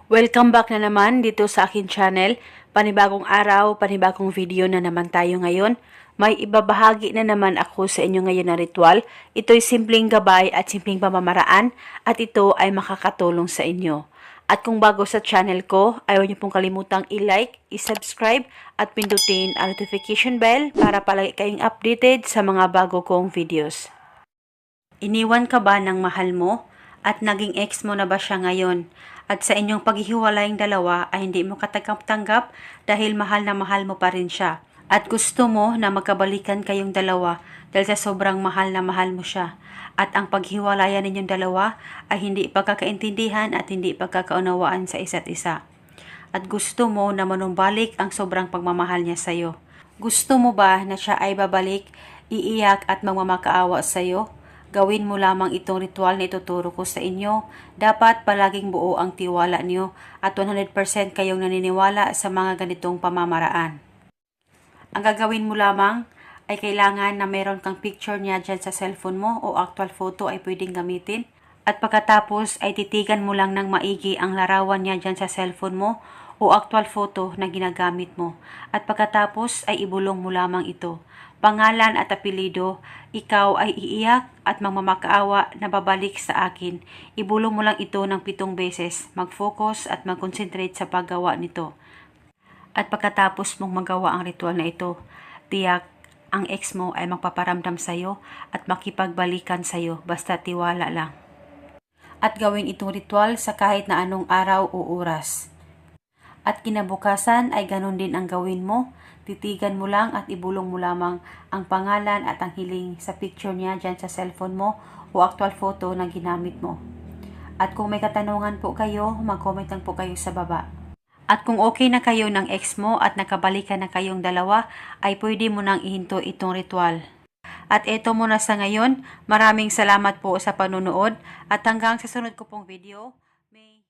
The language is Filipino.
Welcome back na naman dito sa akin channel. Panibagong araw, panibagong video na naman tayo ngayon. May ibabahagi na naman ako sa inyo ngayon na ritual. Ito'y simpleng gabay at simpleng pamamaraan at ito ay makakatulong sa inyo. At kung bago sa channel ko, ayaw niyo pong kalimutang i-like, i-subscribe at pindutin ang notification bell para palagi kayong updated sa mga bago kong videos. Iniwan ka ba ng mahal mo? At naging ex mo na ba siya ngayon? At sa inyong paghihiwalayang dalawa ay hindi mo katanggap-tanggap dahil mahal na mahal mo pa rin siya. At gusto mo na magkabalikan kayong dalawa dahil sa sobrang mahal na mahal mo siya. At ang paghiwalayan ninyong dalawa ay hindi pagkakaintindihan at hindi pagkakaunawaan sa isa't isa. At gusto mo na manumbalik ang sobrang pagmamahal niya sa'yo. Gusto mo ba na siya ay babalik, iiyak at magmamakaawa sa'yo? Gawin mo lamang itong ritual na ituturo ko sa inyo. Dapat palaging buo ang tiwala niyo at 100% kayong naniniwala sa mga ganitong pamamaraan. Ang gagawin mo lamang ay kailangan na meron kang picture niya dyan sa cellphone mo o actual photo ay pwedeng gamitin. At pagkatapos ay titigan mo lang ng maigi ang larawan niya dyan sa cellphone mo o actual photo na ginagamit mo. At pagkatapos ay ibulong mo lamang ito. Pangalan at apelido, ikaw ay iiyak at magmamakaawa na babalik sa akin. Ibulong mo lang ito ng 7 beses. Mag-focus at mag-concentrate sa paggawa nito. At pagkatapos mong magawa ang ritual na ito, tiyak ang ex mo ay magpaparamdam sa'yo at makipagbalikan sa'yo basta tiwala lang. At gawin itong ritual sa kahit na anong araw o oras. At kinabukasan ay ganun din ang gawin mo. Titigan mo lang at ibulong mo lamang ang pangalan at ang hiling sa picture niya dyan sa cellphone mo o actual photo na ginamit mo. At kung may katanungan po kayo, mag-comment lang po kayo sa baba. At kung okay na kayo ng ex mo at nakabalikan na kayong dalawa, ay pwede mo nang ihinto itong ritual. At eto muna sa ngayon, maraming salamat po sa panonood at hanggang sa sunod ko pong video. May